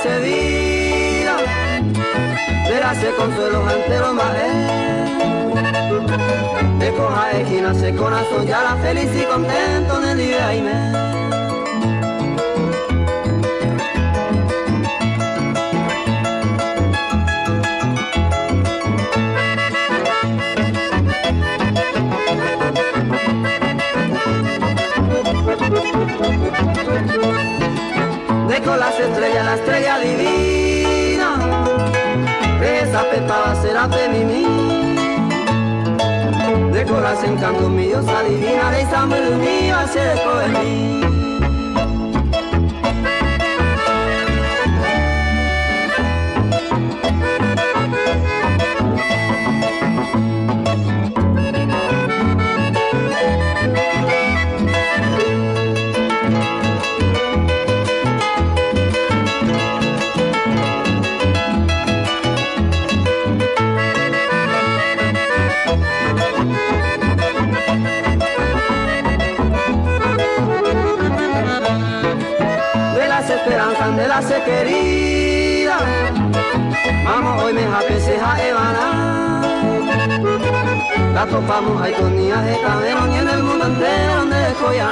hace vida, le hace consuelo ante los males. De coja esquina se corazón ya la feliz y contento en el día y me. De con las estrellas, la estrella divina, esa pepa va a ser la femenina. De con las encantos míos adivina, de esa melodía se descoge mí. Esperanzas de la se querida, vamos hoy me japese a Evana. La topamos ahí con niñas de Camerón y en el mundo entero donde escoya.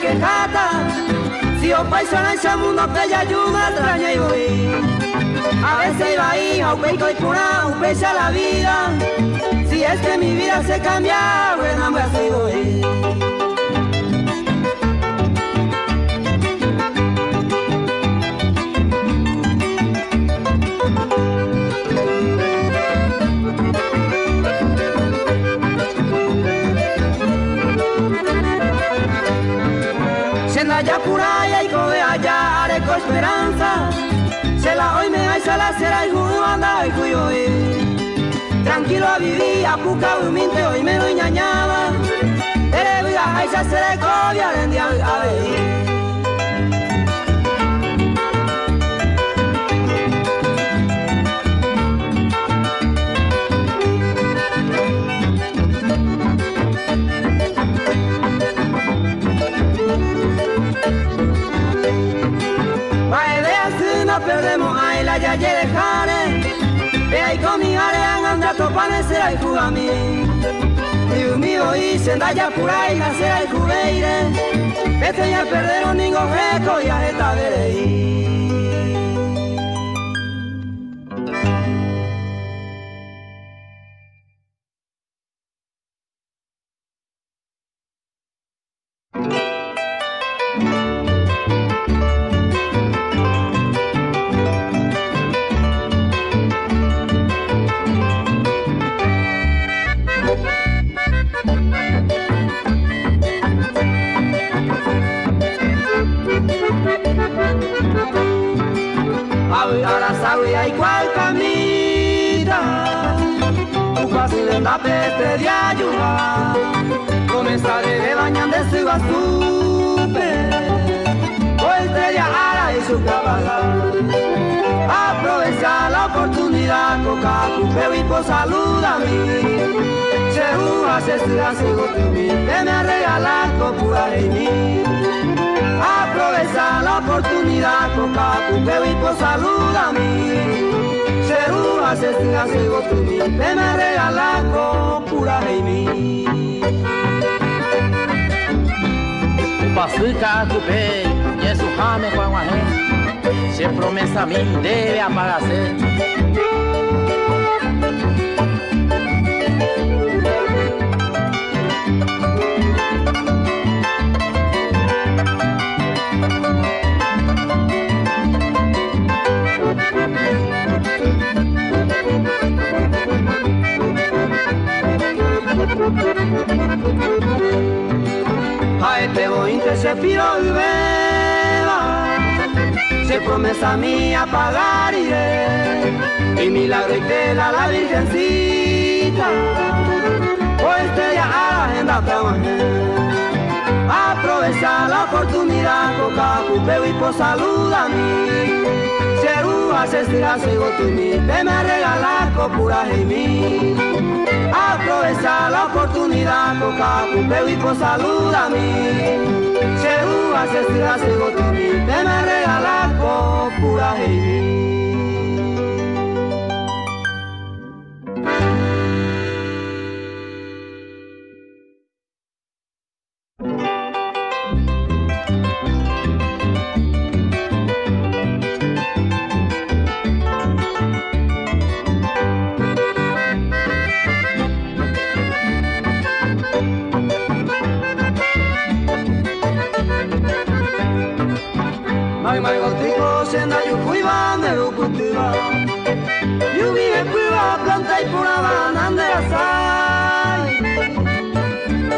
Que jata, si os paisana ese mundo bella ayuda extraña y voy. A veces iba ahí, a un peito y pura, un pese a la vida. Si es que mi vida se cambia, bueno, me así voy. Allá por allá y coge allá, haré con esperanza. Se la hoy me vais a la cera y jugo anda y cuyo. Tranquilo a vivir, a puca huminte hoy me lo ñañaba. Ere vida, ahí se le cobia, rendi a ver. Perdemos a la ya jare, ve ahí con mi jare anda topane será y jugami. Dios mío y sendaya por ahí la será y jugueire, vete ya perder un ningo reco y a esta verei. Hay cual camita, tu fácil en la peste de ayuda, comenzaré de bañan de su basupe, o estrella ara y su cabalgar. Aprovecha la oportunidad, coca tu peo y por salud a mí. Se hace tu mí, que me regalar con pura y mí. Aprovecha la oportunidad, coca tu peo y por salud a mí. Serúa se tu mí, que me regalar con pura y mí. Pasuca tu peo, y eso jame con la gente. Se promesa a mí debe aparecer. A este boín que se piró y beba, dulce promesa mía pagaría y milagro y tela la virgencita, pues te ya a la agenda aprovecha la oportunidad, coca, cupeo y por salud a mí. Seruja se estira, sigo tú mi, te me regala copura y mí. Aprovecha la oportunidad, coca, cupeo y por salud a mí. Seruja se estira, sigo tú mi, te me regala copura y mí.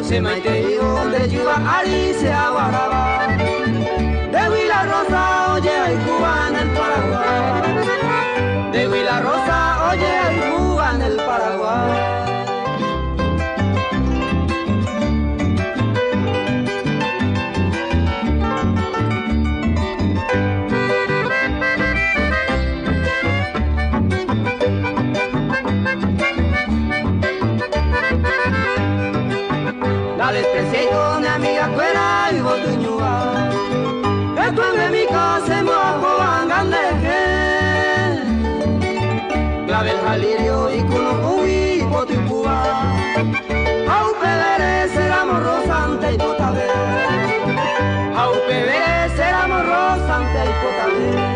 Se me ido de Yuba Alicia Guaraba, de Huila Rosa oye hay Cuba en el Paraguay, de Huila Rosa oye hay Cuba en el Paraguay. Despreciado mi amiga fuera y botuñuga, que tú en mi casa me bajo angandeje, clavel jalirio y cuno uy y potucuba, au pebere será morrosante y potable, au pebere será morrosante y potable.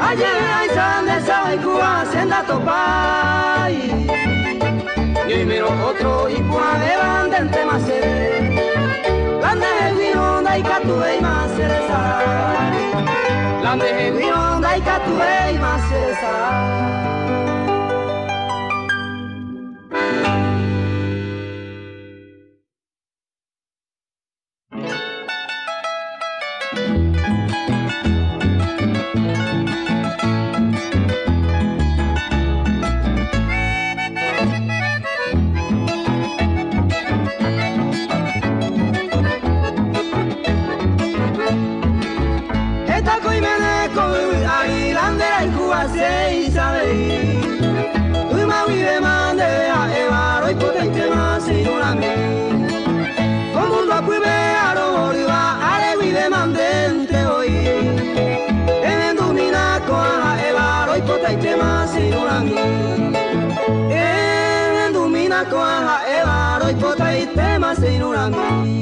Ayer hay sandesa y Cuba senda topay, y hoy miro otro y Cuba de banda en tema se lande el guionda y catue y más cereza, lande el guionda y catue y más cereza. Koaha eva roi pota i tema se inurami.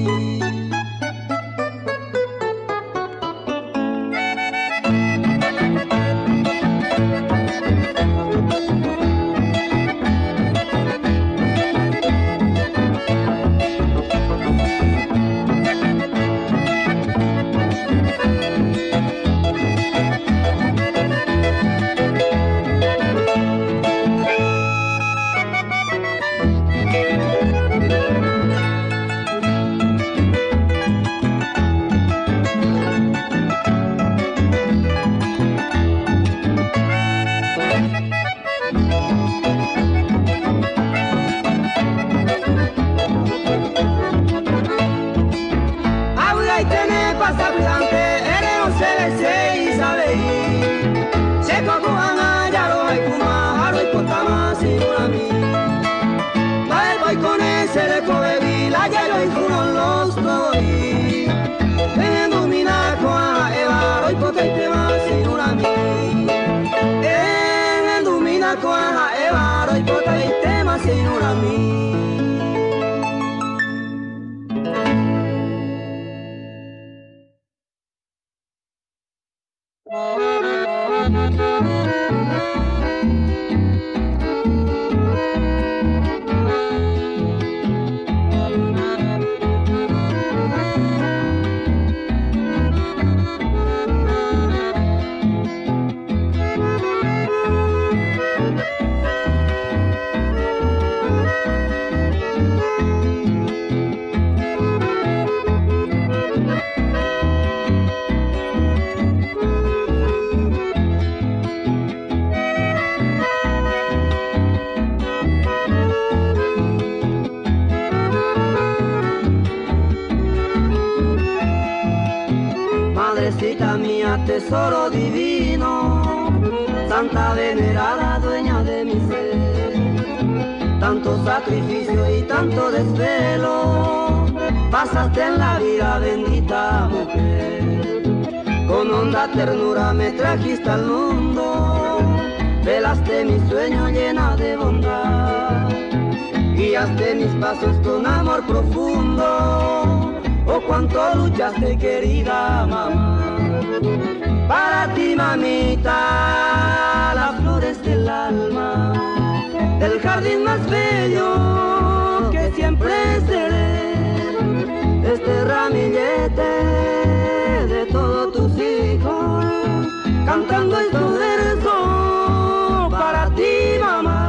mía, tesoro divino, santa venerada, dueña de mi ser. Tanto sacrificio y tanto desvelo pasaste en la vida, bendita mujer. Con honda ternura me trajiste al mundo, velaste mi sueño llena de bondad, guiaste mis pasos con amor profundo. Oh, cuánto luchaste, querida mamá. Para ti, mamita, las flores del alma, del jardín más bello que siempre seré, este ramillete de todos tus hijos, cantando estos versos para ti, mamá.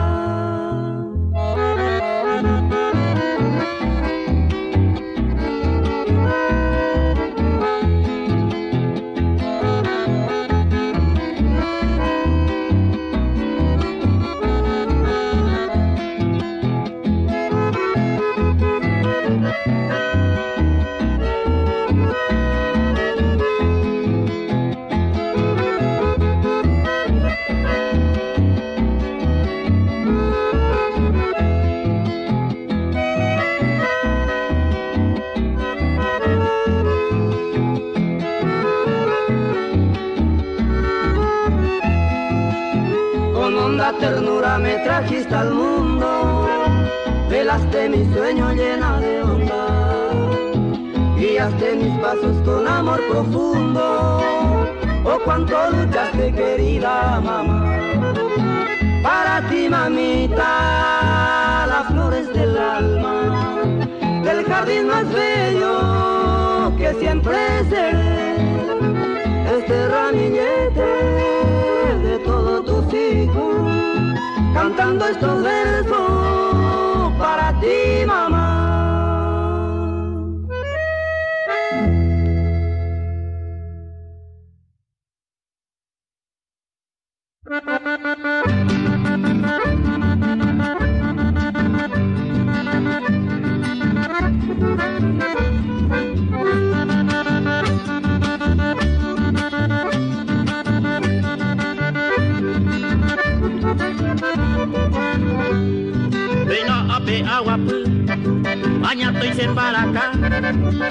Ternura me trajiste al mundo, velaste mi sueño llena de bondad, guiaste mis pasos con amor profundo. Oh, cuánto luchaste, querida mamá. Para ti, mamita, las flores del alma, del jardín más bello que siempre seré, este ramillete de todos tus hijos, cantando estos versos para ti, mamá. Añato y sembaraka,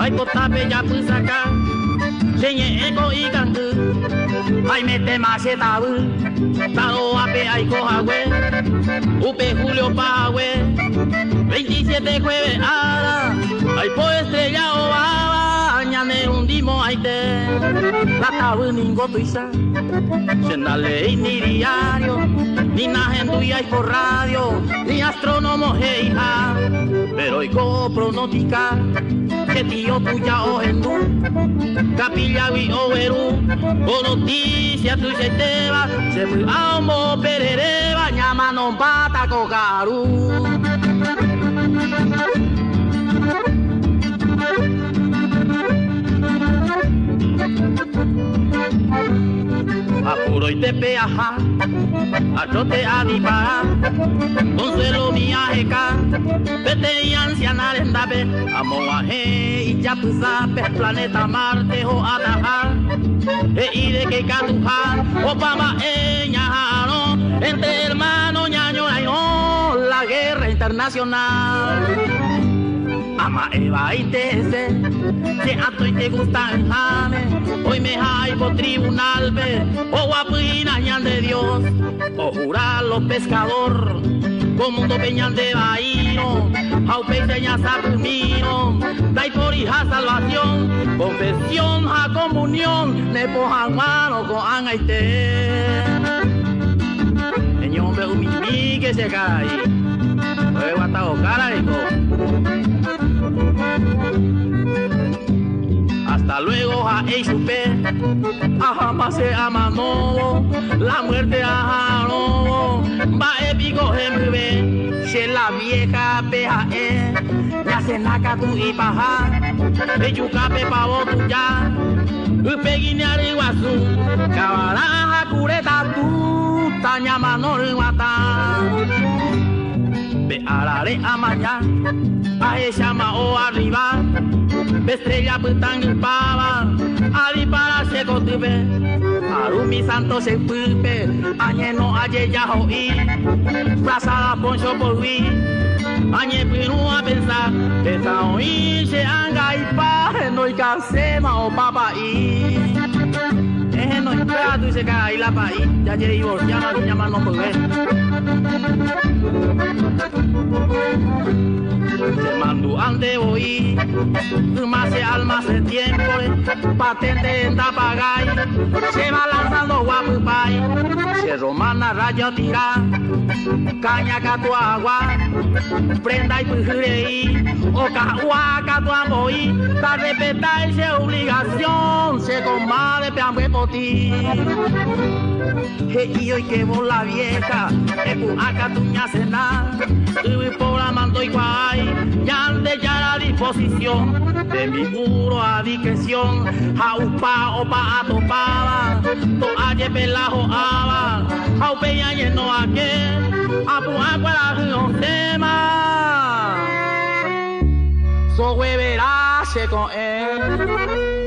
ay potape ya pusaka, senye ego y gangu, ay mete mase tabu, taro ape ay cojawe, upe julio pawe, 27 jueves ara, ay po estrella o baba, añane hundimo ay te, la tabu ningo tuisa, sendale ni diario, ni najendu y ay por radio, ni astrónomo heija. Pero hoy pronostica que tío tuya o hendú, capilla y overú, o noticia tu se te va, se fue a homo perereba, llama no pata cocaru. Apuro y te peaja, achote a dipa, consuelo mi ajeca, vete y anciana lendabe, amoaje y ya pusape, planeta Marte o ataja, y de que catuja, Obama ñajaro, entre hermanos ñaño ñaño, la guerra internacional. Ama Eva y Tese, que a tu y te gustan jame, hoy me hay por tribunal ve, o guapuina ñan de Dios, o jurar los pescador, como mundo peñan de bahío, au peña sapumino, dai por hija salvación, confesión a comunión, ne pojan mano con angaite. Señor, veo mi que se cae, luego hasta ocaraico. Hasta luego, a Eisupe, a pase a mano, la muerte a no, va épico gembe, si la vieja peja ya se naca tu y paja, pechucape pavo tuya, upeguine ariguazú, cabaraja cureta tu, taña manor mata. Be a la de amañar, a llama o arriba, estrella putang pava, a dispararse con tu ve, arumi santo se pulpe, añeno aye ya hoy, frasada poncho por huir, añe pinu a pensar, esa hoy se anga y pa, no hay casema o papa y. No espera tú se cae la país, ya llevo llama no puede. Se mandó ante hoy, más de alma hace tiempo, patente en tapagay, se va lanzando guapo pay, se romana raya tira, caña tu agua, prenda y pujirei, o cahuaca tu amboí, para respetarse obligación, se comadre peambe por ti. Y hoy que vos la vieja, acá tu ña cena, y por la mando y guay, ya ande ya la disposición de mi puro a discreción, jaupa o pa atopada, to aye pelajo aba, jaupe ya lleno aquel, a pu agua la tema, so hueverá se con él.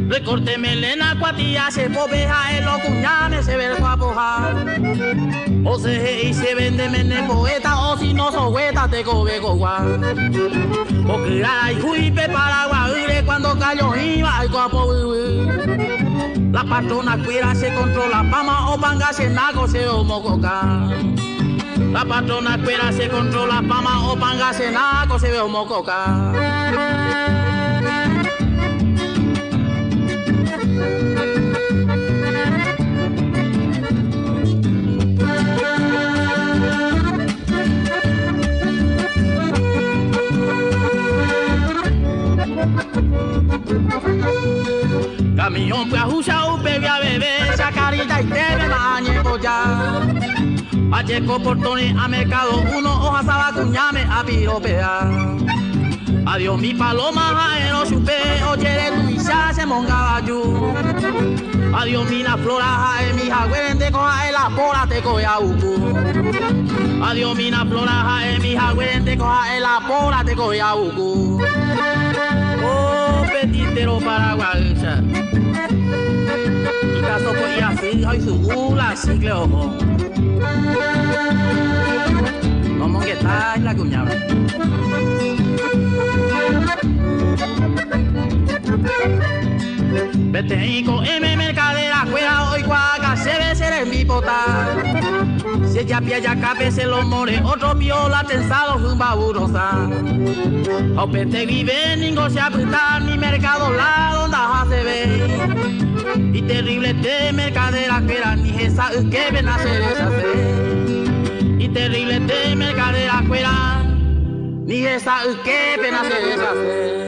Recorte melena cuatilla se popeja en los cuñanes se verso a pojar. O se vende mene poeta o si no so hueta te cobe coguá. Porque hay juipe para guaire cuando cayó iba al guapo. La patrona cuira se controla pama o panga se nago se homococa. La patrona cuira se controla pama o panga se nago se homococa. Camión pues ajusta un bebé a bebé, chacarita y tebe mañe ya. Pacheco portones a mercado, uno hoja sabacuñame a piropear. Adiós mi paloma, jaero chupé, oye tu isa se mongaba yo. Adiós mi la flora, jae mi jagüen de coja la pora te coya uku. Adiós mi la flora, jae mi jagüen de coja la pora te coya uku. Oh, petitero paraguaycha. Y caso pues y así, hay su gula, así que ojo. Vamos que está en la cuñada. Vete y con M mercadera, cuida hoy cuaca, se ve ser en mi pota. Si ella pilla ya cabe se lo more, otro viola tensado zumba burosa. O pete vive, ningo se apunta, ni mercado la donde se ve. Y terrible te mercadera, que era ni esa que ven a se deshacer. Y terrible te mercadera, que era ni esa que ven a se deshacer.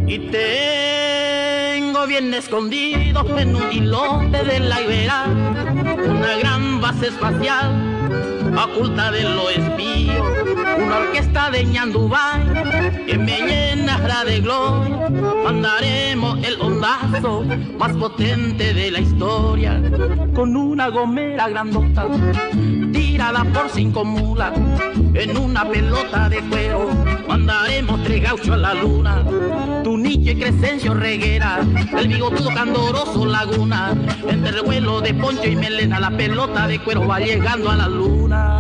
Y tengo bien escondido en un islote de la Ibera una gran base espacial oculta de lo espío, una orquesta de ñandubay que me llenará de gloria. Mandaremos el ondazo más potente de la historia con una gomera grandota tirada por 5 mulas en una pelota de cuero. Mandaremos 3 gauchos a la luna, Tunillo y Crescencio Reguera, el bigotudo Candoroso Laguna, entre revuelo de Poncho y Melena la pelota de cuero va llegando a la luna.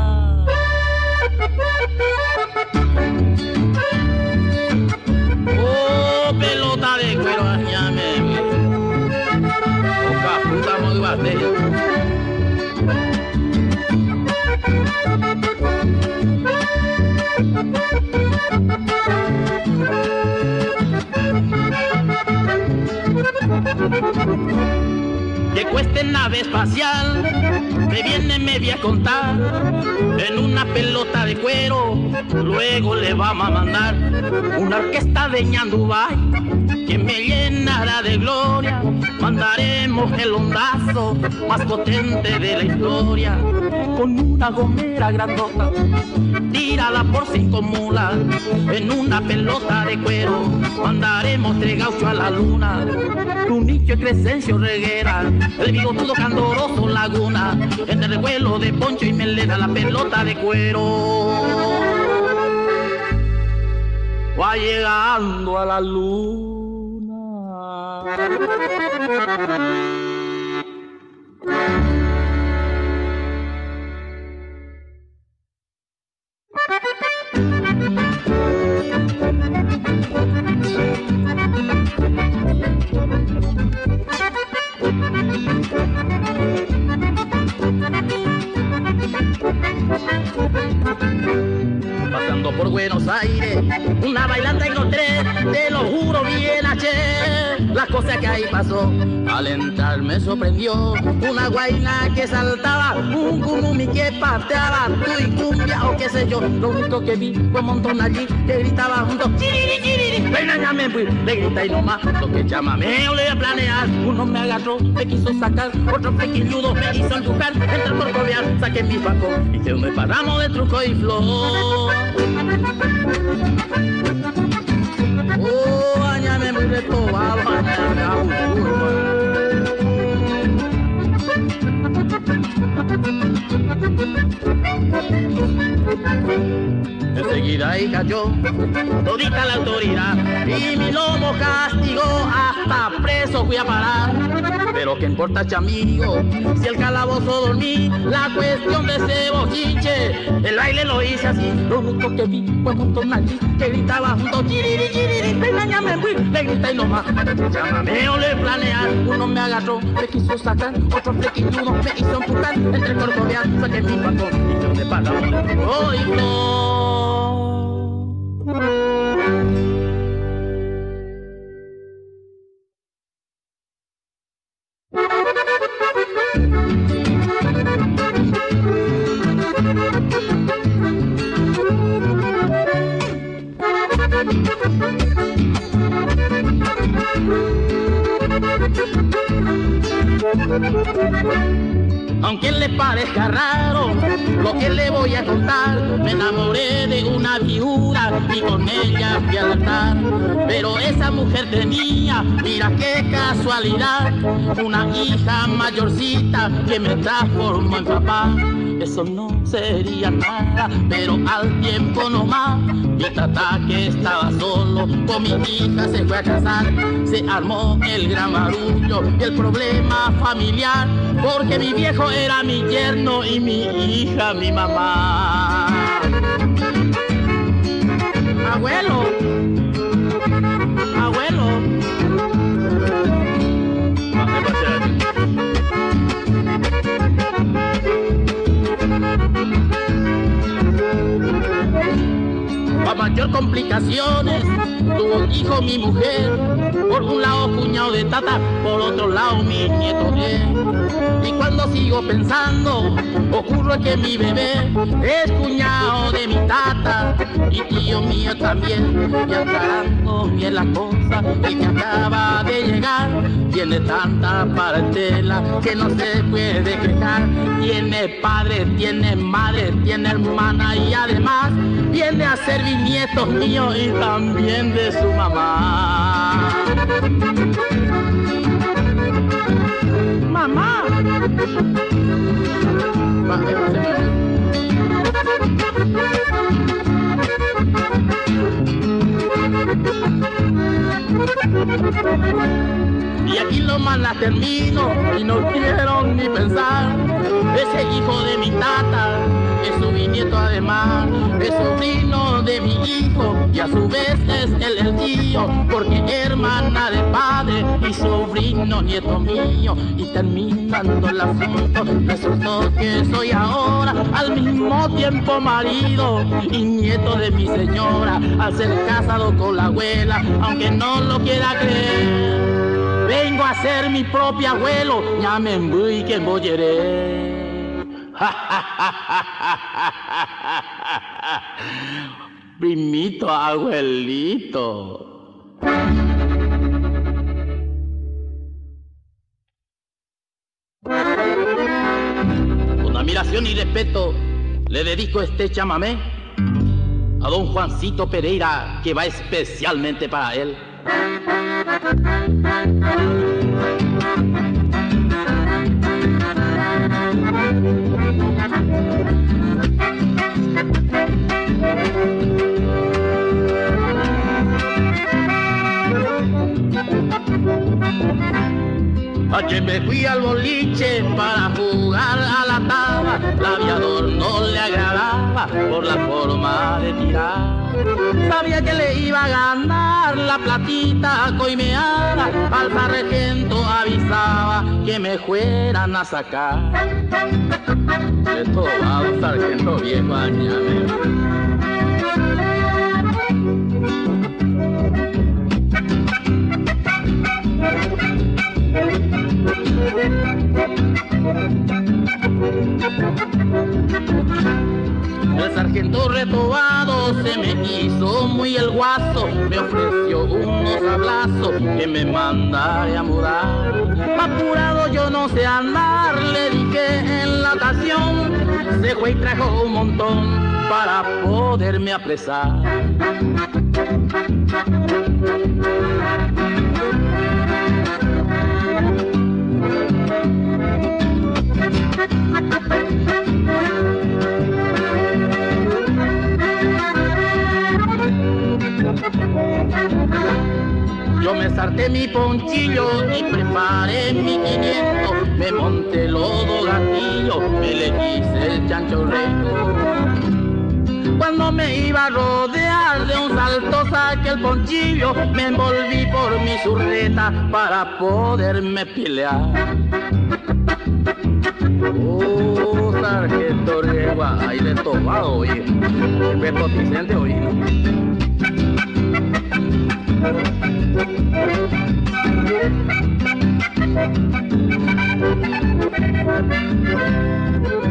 Oh, pelota esta nave espacial me viene media a contar en una pelota de cuero. Luego le vamos a mandar una orquesta de ñandubay que me llenará de gloria. Mandaremos el ondazo más potente de la historia con una gomera grandota tirada por 5 mulas en una pelota de cuero. Mandaremos 3 gauchos a la luna, un nicho de Crescencio Reguera, el bigotudo candoroso Laguna, entre el revuelo de Poncho y Melena, la pelota de cuero va llegando a la luna. Pasando por Buenos Aires, una bailanta encontré, te lo juro bien H. La cosa que ahí pasó, al entrar me sorprendió, una guaina que saltaba, un cumumi que pateaba, tú y cumbia o qué sé yo. Lo único que vi fue un montón allí que gritaba juntos, chiriri, chiriri, peñañame, le grita y nomás, lo que llamameo le voy a planear. Uno me agarró, me quiso sacar, otro flequilludo me hizo empujar, entre el corcovial saqué mi facón y se me paramos de truco y flor. Oh, añame muy retobado, enseguida ahí cayó todita la autoridad y mi lomo castigó, hasta preso fui a parar. Pero qué importa, chamigo, si el calabozo dormí, la cuestión de ese bochinche, el baile lo hice así. Lo único que vi fue un montón allí que gritaba junto, chiriri, chiriri, peñañame, le grita y nomás, llamameo le planear. Uno me agarró, me quiso sacar, otro flequilludo me hizo empujar, entre el corcovial saqué mi facón y yo de paramos de truco y flor. Aunque le parezca raro lo que le voy a contar, me enamoré de una viuda y con ella fui al altar. Pero esa mujer tenía, mira qué casualidad, una hija mayorcita que me transformó en papá. Eso no sería nada, pero al tiempo nomás, mi tata que estaba solo con mi hija se fue a casar. Se armó el gran barullo y el problema familiar, porque mi viejo era mi yerno y mi hija mi mamá. Abuelo, abuelo. A mayor complicaciones tuvo hijo mi mujer, por un lado cuñado de tata, por otro lado mi nieto de. Y cuando sigo pensando, ocurre que mi bebé es cuñado de mi tata y tío mío también. Y aclarando bien la cosa, y que acaba de llegar, tiene tanta parentela que no se puede quejar. Tiene padre, tiene madre, tiene hermana y además viene a ser bisnietos míos y también de su mamá. Mamá. Y aquí nomás la termino y no quiero ni pensar. Ese hijo de mi tata es su bisnieto además, es sobrino de mi hijo y a su vez es él el tío, porque hermana de padre y sobrino nieto mío. Y terminando el asunto, resultó que soy ahora al mismo tiempo marido y nieto de mi señora, al ser casado con la abuela, aunque no lo quiera creer. Vengo a a ser mi propio abuelo, ya me voy que embolleré. Primito abuelito. Con admiración y respeto le dedico este chamamé a don Juancito Pereira, que va especialmente para él. Ayer me fui al boliche para jugar a la taba, el aviador no le agradaba por la forma de tirar. Sabía que le iba a ganar la platita coimeada, al sargento avisaba que me fueran a sacar. Esto va un sargento viejo añade. El sargento retobado se me hizo muy el guaso, me ofreció unos abrazos que me mandaré a mudar. Apurado yo no sé andar, le dije en la ocasión, se fue y trajo un montón para poderme apresar. Yo me sarté mi ponchillo y preparé mi 500, me monté los dos gatillos, me le hice el chancho rey. Cuando me iba a rodear de un salto saqué el ponchillo, me envolví por mi surreta para poderme pelear. Oh, sargento Regua, ahí de tomado, oye, Beto Vicente, oye.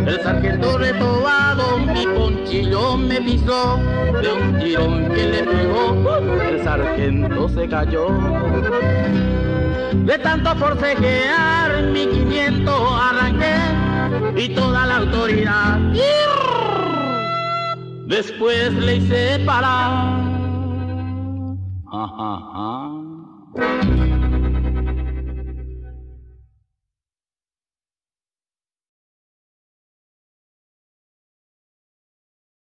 El sargento retobado mi ponchillo me pisó, de un tirón que le pegó, el sargento se cayó. De tanto forcejear mi 500 arranqué y toda la autoridad después le hice parar.